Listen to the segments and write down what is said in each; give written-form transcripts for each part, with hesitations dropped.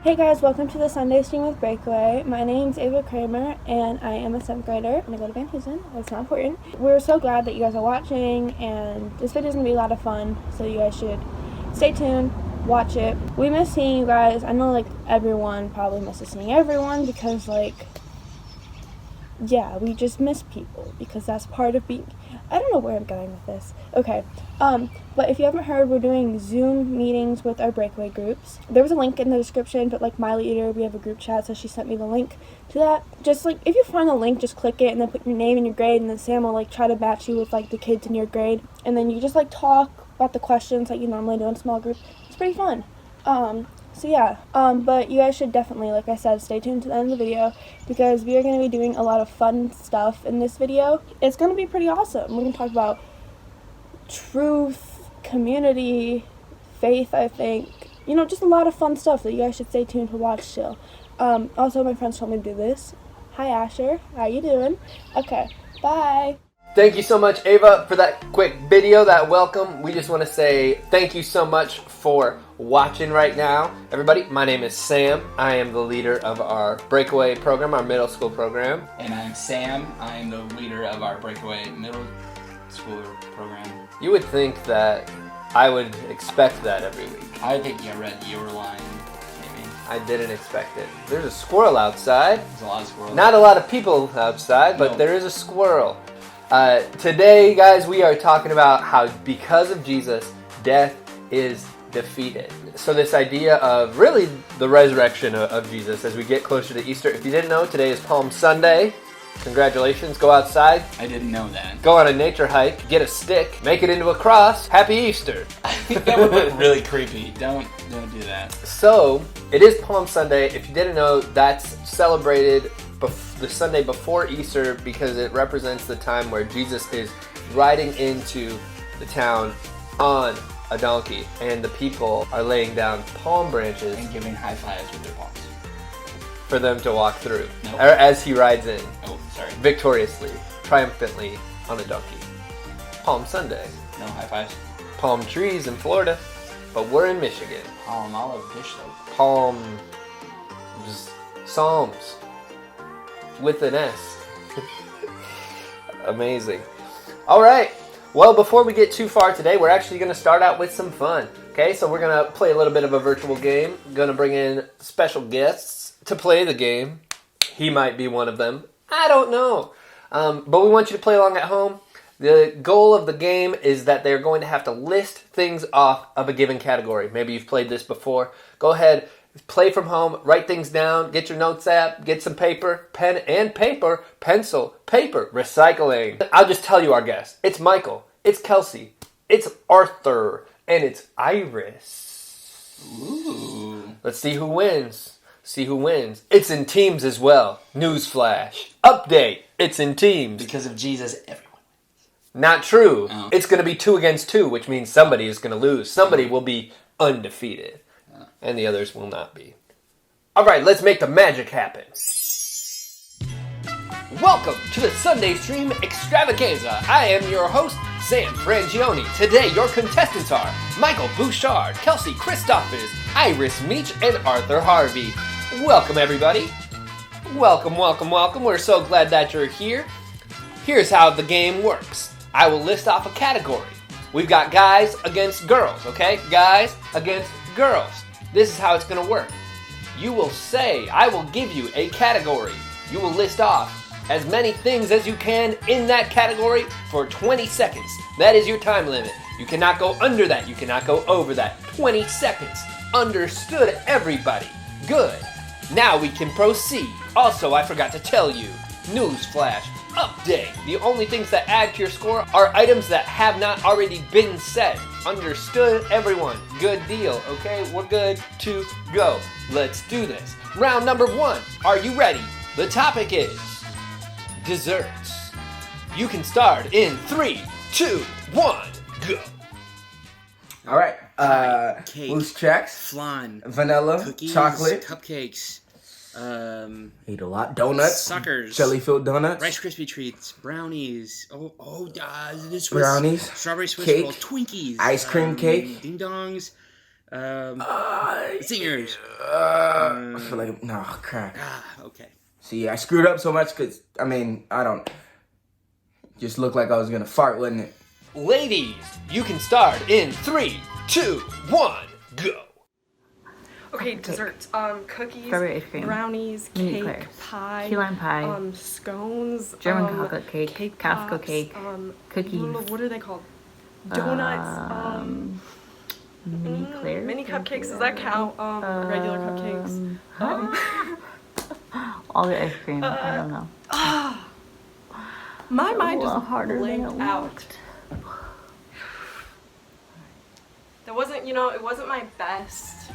Hey guys, welcome to the Sunday Stream with Breakaway. My name's Ava Kramer, and I am a 7th grader. I'm going to go to Van Heusen. That's not important. We're so glad that you guys are watching, and this video is going to be a lot of fun, so you guys should stay tuned, watch it. We miss seeing you guys. I know, everyone probably misses seeing everyone because, yeah, we just miss people because that's part of being... I don't know where I'm going with this. Okay, but if you haven't heard, we're doing Zoom meetings with our Breakaway groups. There was a link in the description, but my leader, we have a group chat, so she sent me the link to that. Just, if you find a link, just click it and then put your name and your grade, and then Sam will, try to match you with, the kids in your grade. And then you just, talk about the questions like you normally do in a small group. It's pretty fun. So yeah, but you guys should definitely, like I said, stay tuned to the end of the video because we are going to be doing a lot of fun stuff in this video. It's going to be pretty awesome. We're going to talk about truth, community, faith, I think. Just a lot of fun stuff that you guys should stay tuned to watch still. Also, my friends told me to do this. Hi, Asher. How you doing? Okay, bye. Thank you so much, Ava, for that quick video, that welcome. We just want to say thank you so much for watching right now. Everybody, my name is Sam. I am the leader of our Breakaway program, our middle school program. And I'm Sam. I am the leader of our Breakaway middle school program. You would think that I would expect that every week. I think you read your line, maybe. I didn't expect it. There's a squirrel outside. There's a lot of squirrels. Not a lot of people outside, but No. There is a squirrel. Today, guys, we are talking about how because of Jesus, death is defeated. So this idea of really the resurrection of Jesus as we get closer to Easter. If you didn't know, today is Palm Sunday. Congratulations. Go outside. I didn't know that. Go on a nature hike. Get a stick. Make it into a cross. Happy Easter. I think that would look really creepy. Don't do that. So, it is Palm Sunday. If you didn't know, that's celebrated the Sunday before Easter because it represents the time where Jesus is riding into the town on a donkey and the people are laying down palm branches And giving high fives with their palms. for them to walk through. Nope. Or as he rides in Oh, sorry. victoriously, triumphantly on a donkey. Palm Sunday. No high fives. Palm trees in Florida, but we're in Michigan. Palm olive dish soap. Palm Psalms with an S. Amazing. All right. Well, before we get too far today, we're actually going to start out with some fun. Okay, so we're going to play a little bit of a virtual game. Going to bring in special guests to play the game. He might be one of them. I don't know. But we want you to play along at home. The goal of the game is that they're going to have to list things off of a given category. Maybe you've played this before. Go ahead, play from home, write things down, get your notes app, get some paper, pen and paper, pencil, paper, recycling. I'll just tell you our guests. It's Michael, it's Kelsey, it's Arthur, and it's Iris. Ooh. Let's see who wins. See who wins. It's in teams as well. Newsflash. Update. It's in teams. Because of Jesus, everyone. Not true. Oh. It's going to be 2 against 2, which means somebody is going to lose. Somebody will be undefeated. And the others will not be. Alright, let's make the magic happen. Welcome to the Sunday Stream Extravaganza. I am your host, Sam Frangione. Today, your contestants are Michael Bouchard, Kelsey Christophers, Iris Meech, and Arthur Harvey. Welcome, everybody. Welcome, welcome, welcome. We're so glad that you're here. Here's how the game works. I will list off a category. We've got guys against girls, okay? Guys against girls. This is how it's going to work. You will say, I will give you a category. You will list off as many things as you can in that category for 20 seconds. That is your time limit. You cannot go under that. You cannot go over that. 20 seconds. Understood, everybody? Good. Now we can proceed. Also, I forgot to tell you, newsflash, update. The only things that add to your score are items that have not already been said. Understood, everyone? Good deal, okay? We're good to go. Let's do this. Round number 1. Are you ready? The topic is desserts. You can start in 3, 2, 1, go. All right. Cake, Loose checks, flan, vanilla, cookies, chocolate. cupcakes, Eat a lot. Donuts. suckers, Jelly-filled donuts. Rice Krispie treats, brownies. The Swiss, Brownies, strawberry Swiss cake, roll, Twinkies, ice cream cake. ding dongs, Singers. I feel like no crap. Okay. See, I screwed up so much because I don't. Just looked like I was gonna fart, wouldn't it? Ladies, you can start in 3, 2, 1, go. Okay, desserts. Cookies, Strawberry ice cream. brownies, Mini cake, Eclairs. pie, Key lime pie. Scones, German chocolate cake, Costco pops, cake, cookies. What are they called? Donuts. Mini Eclairs. Mini cupcakes. Does that count? Regular cupcakes. All the ice cream. I don't know. My mind a little just harder than blanked it out. looked. That wasn't, it wasn't my best.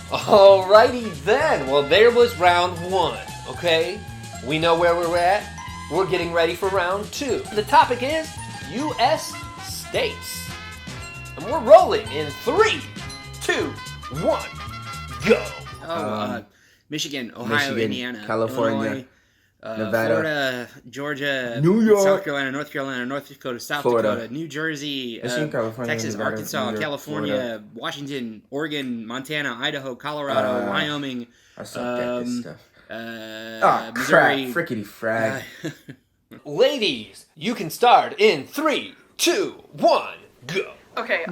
Alrighty then. Well, there was round 1, okay? We know where we're at. We're getting ready for round 2. The topic is U.S. states. And we're rolling in 3, 2, 1, go. Michigan, Ohio, Michigan, Indiana, California, Illinois, Nevada, Florida, Georgia, New York, South Carolina, North Carolina, North Dakota, South Florida, Dakota, New Jersey, Michigan, California, Texas, Nevada, Arkansas, New York, California, Florida. Washington, Oregon, Montana, Idaho, Colorado, Wyoming, I suck at this stuff. Missouri. Crap, frickety frag. Ladies, you can start in 3, 2, 1, go. Okay,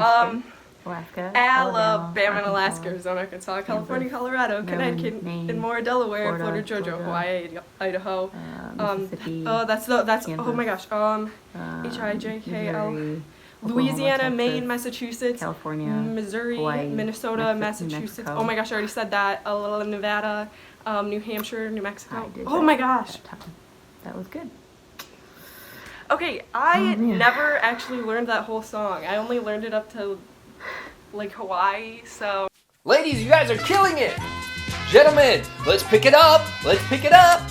Alaska, Alabama and Alaska, Arizona, Arkansas, California, Colorado, Connecticut, Maine, and more, Delaware, Florida, Georgia, Hawaii, Idaho, Mississippi, that's Kansas, oh my gosh, H-I-J-K-L, Missouri, Louisiana, Oklahoma, Maine, Texas, Massachusetts, California, Missouri, Hawaii, Minnesota, New Massachusetts, Mexico. oh my gosh, I already said that, Nevada, New Hampshire, New Mexico, I did oh that my gosh. that time. That was good. Okay, I man. never actually learned that whole song. I only learned it up to, like, Hawaii, so... Ladies, you guys are killing it. Gentlemen, let's pick it up. Let's pick it up.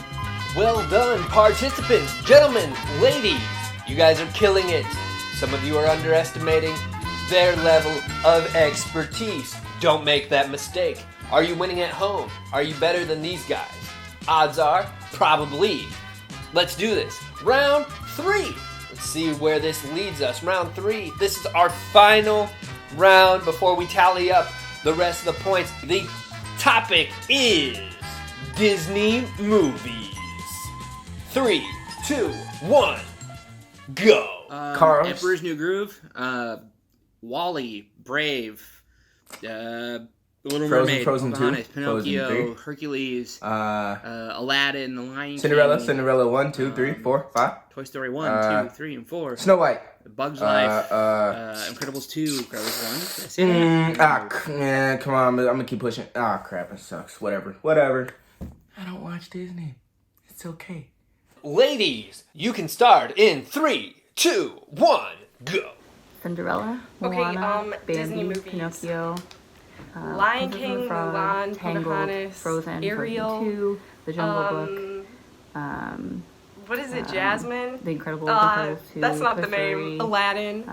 Well done, participants. Gentlemen, ladies, you guys are killing it. Some of you are underestimating their level of expertise. Don't make that mistake. Are you winning at home? Are you better than these guys? Odds are, probably. Let's do this. Round 3. Let's see where this leads us. Round 3. This is our final round before we tally up the rest of the points. The topic is Disney movies. 3, 2, 1, go. Cars. Emperor's New Groove, Wall-E, Brave, Little Mermaid, Frozen 2, Pocahontas, Pinocchio, Frozen 3. Hercules, Aladdin, The Lion Cinderella, King, Cinderella 1, 2, 3, 4, 5. Toy Story 1, 2, 3, and 4, Snow White. Bug's Life, Incredibles 2, Incredibles 1. Did I say that? Come on, I'm gonna keep pushing. Crap, it sucks. Whatever. I don't watch Disney. It's okay. Ladies, you can start in 3, 2, 1, go. Cinderella, Okay, Moana, Disney Bambi, movies. Pinocchio, Lion Princess and King, the Frog, Mulan, Tangled, Pocahontas, Frozen, Ariel, Frozen 2, The Jungle Book, what is it, Jasmine? The Incredibles 2, That's not Toy the name. Story, Aladdin.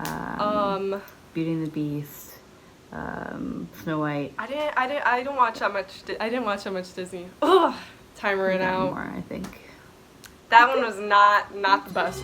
Beauty and the Beast, Snow White. I don't watch that much. I didn't watch that much Disney. Ugh, time ran out. More, I think. That one was not the best.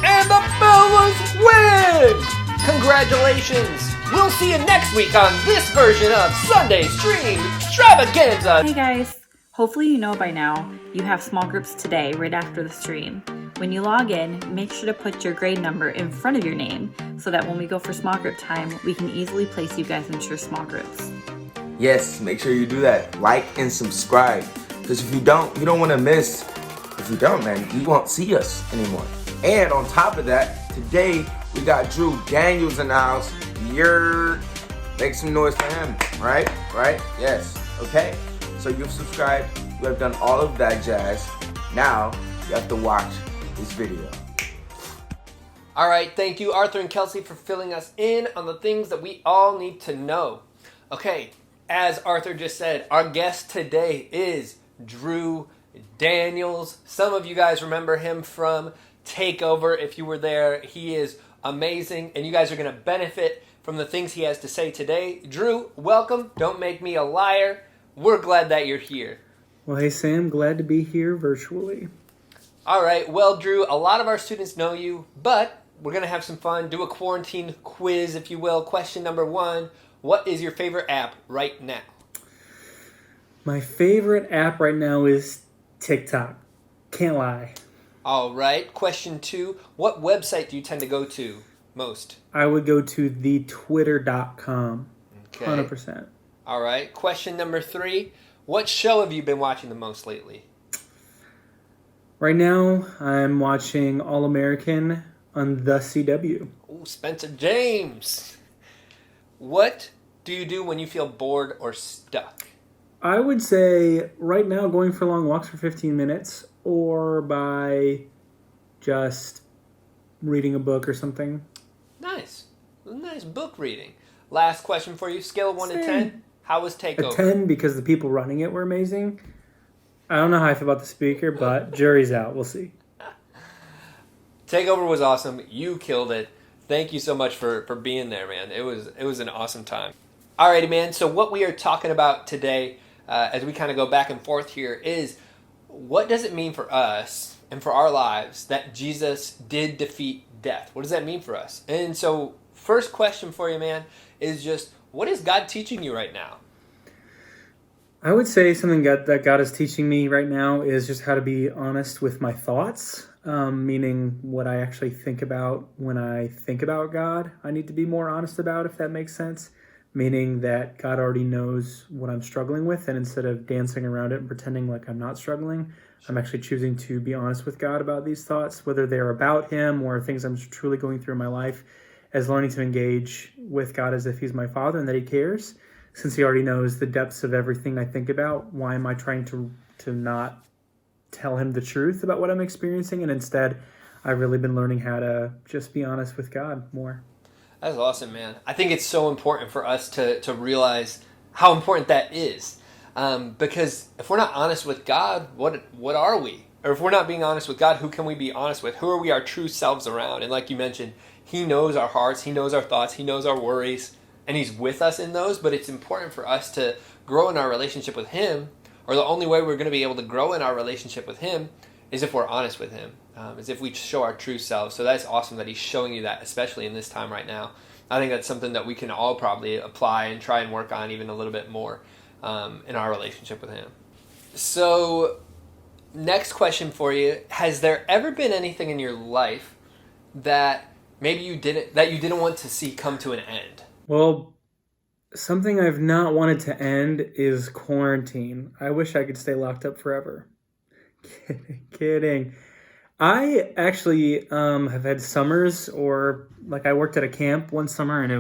And the Bellas win! Congratulations! We'll see you next week on this version of Sunday Stream Extravaganza! Hey guys! Hopefully you know by now, you have small groups today right after the stream. When you log in, make sure to put your grade number in front of your name so that when we go for small group time, we can easily place you guys into your small groups. Yes, make sure you do that. Like and subscribe. Because if you don't want to miss. If you don't, man, you won't see us anymore. And on top of that, today we got Drew Daniels in the house. Make some noise for him, right? Right? Yes. Okay? So you've subscribed. You have done all of that jazz. Now you have to watch this video. Alright, thank you Arthur and Kelsey for filling us in on the things that we all need to know. Okay, as Arthur just said, our guest today is Drew Daniels. Some of you guys remember him from Takeover. If you were there, he is amazing, and you guys are going to benefit from the things he has to say today. Drew, welcome. Don't make me a liar. We're glad that you're here. Well, hey Sam, glad to be here virtually. All right, well, Drew, a lot of our students know you, but we're going to have some fun, do a quarantine quiz, if you will. Question number 1, what is your favorite app right now? My favorite app right now is TikTok. Can't lie. All right. Question 2, what website do you tend to go to most? I would go to thetwitter.com. Okay. 100%. All right. Question number 3, what show have you been watching the most lately? Right now, I'm watching All American on the CW. Ooh, Spencer James. What do you do when you feel bored or stuck? I would say right now going for long walks for 15 minutes or by just reading a book or something. Nice. Nice book reading. Last question for you. Scale of 1 to 10. How was Takeover? A 10 because the people running it were amazing. I don't know how I feel about the speaker, but jury's out. We'll see. Takeover was awesome. You killed it. Thank you so much for being there, man. It was an awesome time. Alrighty, man. So what we are talking about today, as we kind of go back and forth here, is what does it mean for us and for our lives that Jesus did defeat death? What does that mean for us? And so first question for you, man, is just what is God teaching you right now? I would say something that God is teaching me right now is just how to be honest with my thoughts, meaning what I actually think about when I think about God. I need to be more honest about, if that makes sense, meaning that God already knows what I'm struggling with, and instead of dancing around it and pretending like I'm not struggling, I'm actually choosing to be honest with God about these thoughts, whether they're about Him or things I'm truly going through in my life, as learning to engage with God as if He's my Father and that He cares. Since He already knows the depths of everything I think about, why am I trying to not tell Him the truth about what I'm experiencing? And instead, I've really been learning how to just be honest with God more. That's awesome, man. I think it's so important for us to realize how important that is. Because if we're not honest with God, what are we? Or if we're not being honest with God, who can we be honest with? Who are we our true selves around? And like you mentioned, He knows our hearts, He knows our thoughts, He knows our worries, and He's with us in those. But it's important for us to grow in our relationship with Him, or the only way we're going to be able to grow in our relationship with Him is if we're honest with Him, is if we show our true selves. So that's awesome that He's showing you that, especially in this time right now. I think that's something that we can all probably apply and try and work on even a little bit more in our relationship with Him. So next question for you, has there ever been anything in your life that maybe you didn't want to see come to an end? Well, something I've not wanted to end is quarantine. I wish I could stay locked up forever. Kidding. I actually have had summers, or like I worked at a camp one summer, and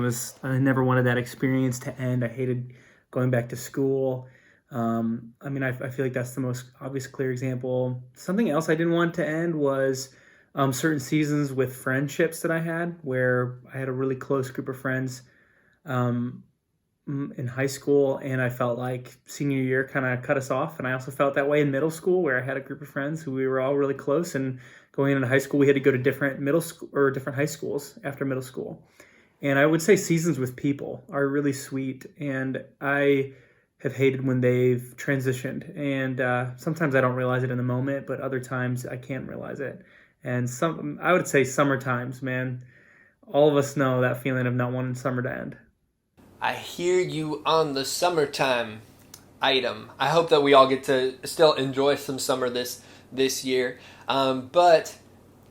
I never wanted that experience to end. I hated going back to school. I feel like that's the most obvious, clear example. Something else I didn't want to end was certain seasons with friendships that I had, where I had a really close group of friends in high school, and I felt like senior year kind of cut us off. And I also felt that way in middle school, where I had a group of friends who we were all really close, and going into high school we had to go to different middle school or different high schools after middle school. And I would say seasons with people are really sweet, and I have hated when they've transitioned. And sometimes I don't realize it in the moment, but other times I can't realize it. And I would say summer times, man. All of us know that feeling of not wanting summer to end. I hear you on the summertime item. I hope that we all get to still enjoy some summer this year. But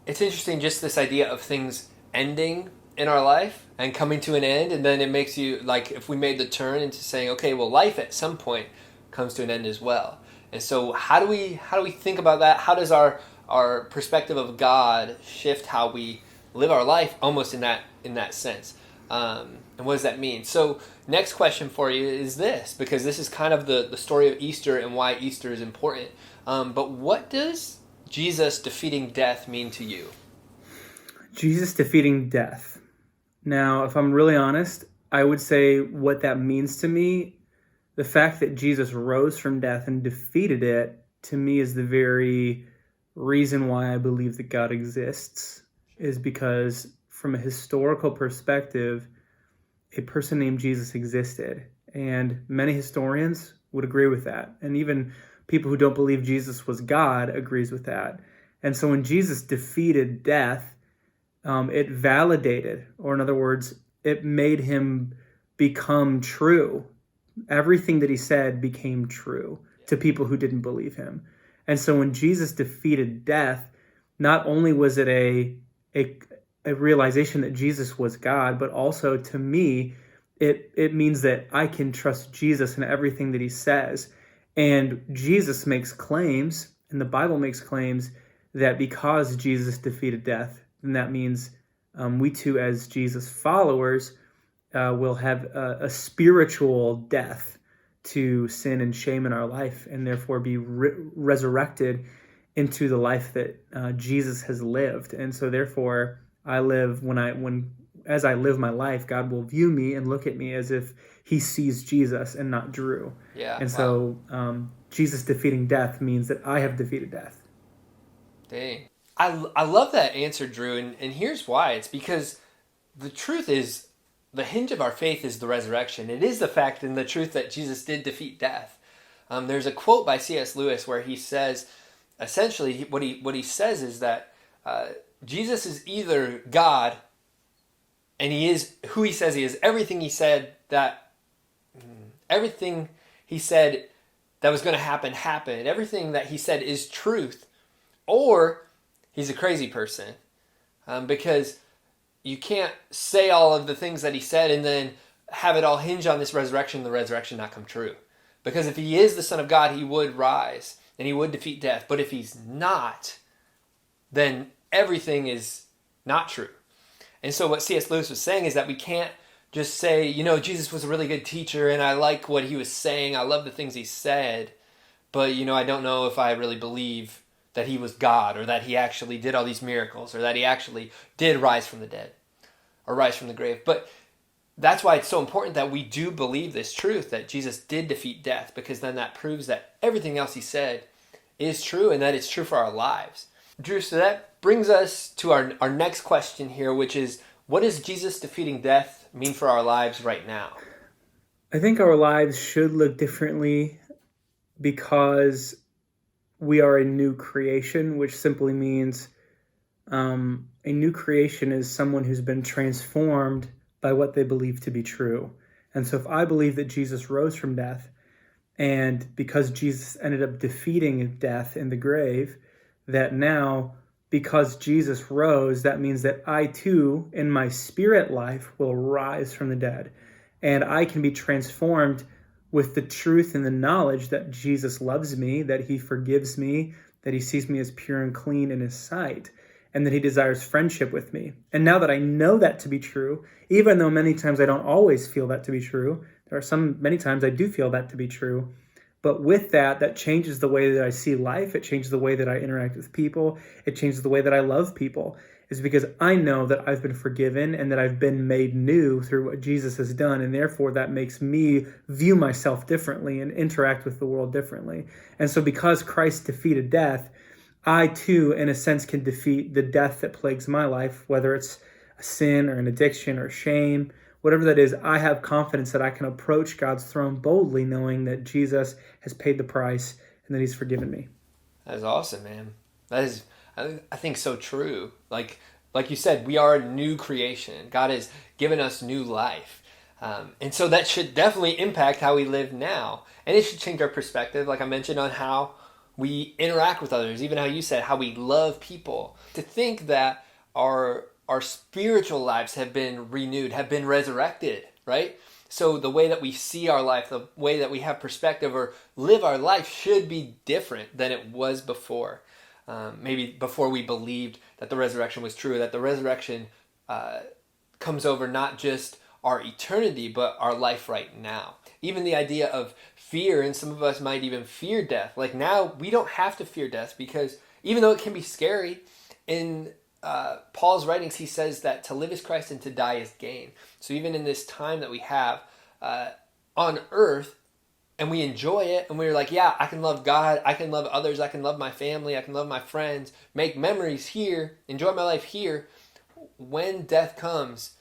it's interesting, just this idea of things ending in our life and coming to an end, and then it makes you, like, if we made the turn into saying, okay, well, life at some point comes to an end as well. And so how do we think about that? How does our perspective of God shift how we live our life, almost in that sense? And what does that mean? So next question for you is this, because this is kind of the story of Easter and why Easter is important. But what does Jesus defeating death mean to you? Jesus defeating death. Now, if I'm really honest, I would say what that means to me, the fact that Jesus rose from death and defeated it, to me is the very reason why I believe that God exists, is because from a historical perspective, a person named Jesus existed. And many historians would agree with that. And even people who don't believe Jesus was God agrees with that. And so when Jesus defeated death, it validated, or in other words, it made him become true. Everything that he said became true to people who didn't believe him. And so when Jesus defeated death, not only was it a realization that Jesus was God, but also to me, it means that I can trust Jesus in everything that he says. And Jesus makes claims, and the Bible makes claims, that because Jesus defeated death, then that means we too, as Jesus followers, will have a spiritual death to sin and shame in our life, and therefore be resurrected into the life that Jesus has lived. And so therefore I live as I live my life, God will view me and look at me as if he sees Jesus and not Drew. Yeah. And so Jesus defeating death means that I have defeated death. Dang. I love that answer, Drew, and here's why. It's because the truth is, the hinge of our faith is the resurrection. It is the fact and the truth that Jesus did defeat death. There's a quote by C.S. Lewis where he says, essentially, what he says is that Jesus is either God, and he is who he says he is. Everything he said that was going to happen happened. Everything that he said is truth, or he's a crazy person, because you can't say all of the things that he said and then have it all hinge on this resurrection, the resurrection not come true. Because if he is the Son of God, he would rise and he would defeat death. But if he's not, then everything is not true. And so what C.S. Lewis was saying is that we can't just say, Jesus was a really good teacher and I like what he was saying. I love the things he said. But, I don't know if I really believe that he was God, or that he actually did all these miracles, or that he actually did rise from the dead or rise from the grave. But that's why it's so important that we do believe this truth, that Jesus did defeat death, because then that proves that everything else he said is true, and that it's true for our lives. Drew, so that brings us to our next question here, which is, what does Jesus defeating death mean for our lives right now? I think our lives should look differently because we are a new creation, which simply means a new creation is someone who's been transformed by what they believe to be true. And so if I believe that Jesus rose from death, and because Jesus ended up defeating death in the grave, that now, because Jesus rose, that means that I too, in my spirit life, will rise from the dead. And I can be transformed with the truth and the knowledge that Jesus loves me, that he forgives me, that he sees me as pure and clean in his sight, and that he desires friendship with me. And now that I know that to be true, even though many times I don't always feel that to be true, there are many times I do feel that to be true, but with that changes the way that I see life, it changes the way that I interact with people, it changes the way that I love people. Is because I know that I've been forgiven and that I've been made new through what Jesus has done, and therefore that makes me view myself differently and interact with the world differently. And so because Christ defeated death, I too, in a sense, can defeat the death that plagues my life, whether it's a sin or an addiction or shame, whatever that is. I have confidence that I can approach God's throne boldly, knowing that Jesus has paid the price and that he's forgiven me. That is awesome, man. That is, I think, so true. Like you said, we are a new creation. God has given us new life. And so that should definitely impact how we live now. And it should change our perspective, like I mentioned, on how we interact with others, even how you said, how we love people. To think that our spiritual lives have been renewed, have been resurrected, right? So the way that we see our life, the way that we have perspective or live our life should be different than it was before. Maybe before we believed that the resurrection was true, that the resurrection comes over not just our eternity, but our life right now. Even the idea of fear, and some of us might even fear death. Like now, we don't have to fear death, because even though it can be scary, in Paul's writings, he says that to live is Christ and to die is gain. So even in this time that we have on earth, and we enjoy it, and we're like, yeah, I can love God, I can love others, I can love my family, I can love my friends, make memories here, enjoy my life here. When death comes,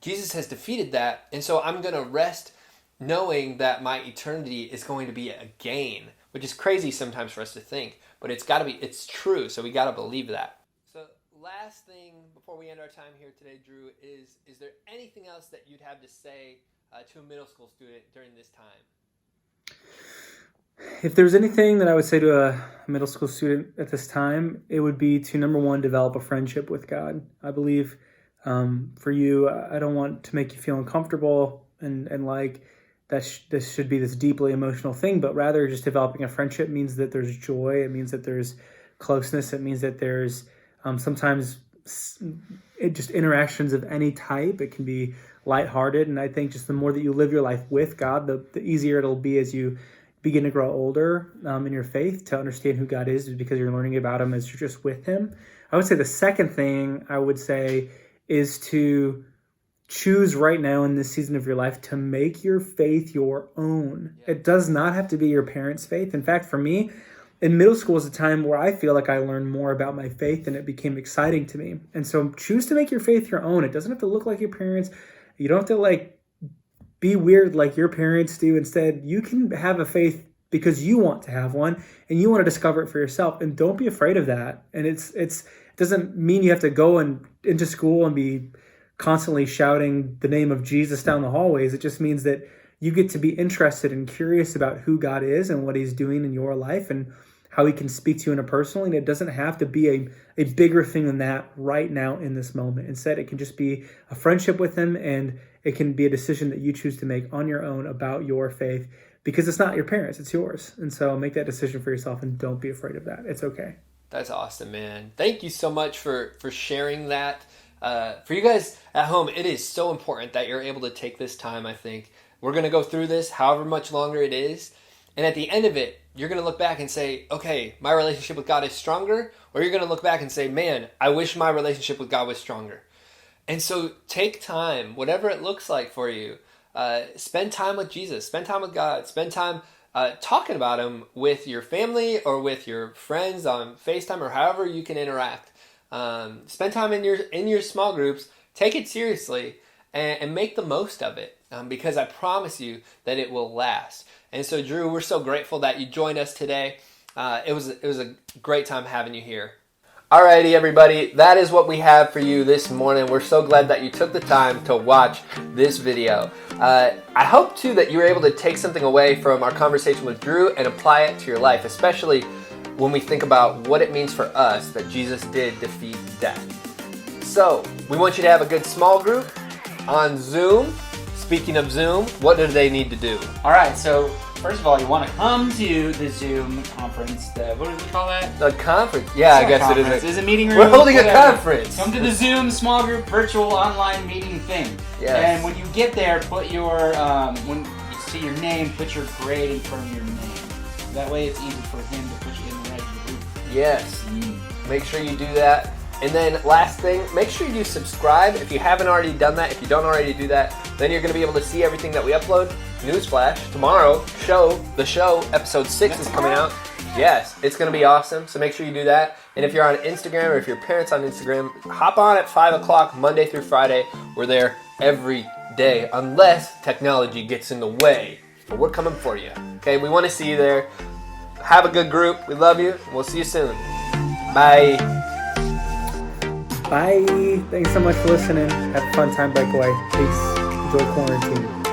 Jesus has defeated that, and so I'm going to rest knowing that my eternity is going to be a gain, which is crazy sometimes for us to think, but it's true, so we got to believe that. So last thing before we end our time here today, Drew, is there anything else that you'd have to say to a middle school student during this time? If there's anything that I would say to a middle school student at this time, it would be to, number one, develop a friendship with God. I believe for you, I don't want to make you feel uncomfortable and like this should be this deeply emotional thing, but rather just developing a friendship means that there's joy. It means that there's closeness. It means that there's sometimes just interactions of any type. It can be lighthearted. And I think just the more that you live your life with God, the easier it'll be as you begin to grow older in your faith to understand who God is, because you're learning about him as you're just with him. I would say the second thing I would say is to choose right now in this season of your life to make your faith your own. It does not have to be your parents' faith. In fact, for me, in middle school is a time where I feel like I learned more about my faith and it became exciting to me. And so choose to make your faith your own. It doesn't have to look like your parents. You don't have to be weird like your parents do. Instead, you can have a faith because you want to have one and you want to discover it for yourself. And don't be afraid of that. And it doesn't mean you have to go into school and be constantly shouting the name of Jesus down the hallways. It just means that you get to be interested and curious about who God is and what he's doing in your life and how he can speak to you in a personal. And it doesn't have to be a bigger thing than that right now in this moment. Instead, it can just be a friendship with him, and it can be a decision that you choose to make on your own about your faith, because it's not your parents, it's yours. And so make that decision for yourself and don't be afraid of that. It's okay. That's awesome, man. Thank you so much for sharing that. For you guys at home, it is so important that you're able to take this time, I think. We're going to go through this however much longer it is. And at the end of it, you're going to look back and say, okay, my relationship with God is stronger. Or you're going to look back and say, man, I wish my relationship with God was stronger. And so take time, whatever it looks like for you. Spend time with Jesus. Spend time with God. Spend time talking about him with your family or with your friends on FaceTime or however you can interact. Spend time in your small groups. Take it seriously and make the most of it, because I promise you that it will last. And so, Drew, we're so grateful that you joined us today. It was a great time having you here. Alrighty, everybody, that is what we have for you this morning. We're so glad that you took the time to watch this video. I hope, too, that you were able to take something away from our conversation with Drew and apply it to your life, especially when we think about what it means for us that Jesus did defeat death. So, we want you to have a good small group on Zoom. Speaking of Zoom, what do they need to do? All right, so first of all, you want to come to the Zoom conference. What do we call that? The conference. Yeah, I guess it is. It's a meeting room. We're holding a conference. Come to the Zoom small group virtual online meeting thing. Yes. And when you get there, put your when you see your name, put your grade in front of your name. That way, it's easy for him to put you in the right group. Yes. Make sure you do that. And then last thing, make sure you subscribe if you haven't already done that. If you don't already do that, then you're going to be able to see everything that we upload. Newsflash, tomorrow, the show, episode 6 is coming out. Yes, it's going to be awesome, so make sure you do that. And if you're on Instagram or if your parents on Instagram, hop on at 5 o'clock Monday through Friday. We're there every day, unless technology gets in the way. But we're coming for you. Okay, we want to see you there. Have a good group. We love you. We'll see you soon. Bye. Bye. Thanks so much for listening. Have a fun time, Breakaway. Peace. Enjoy quarantine.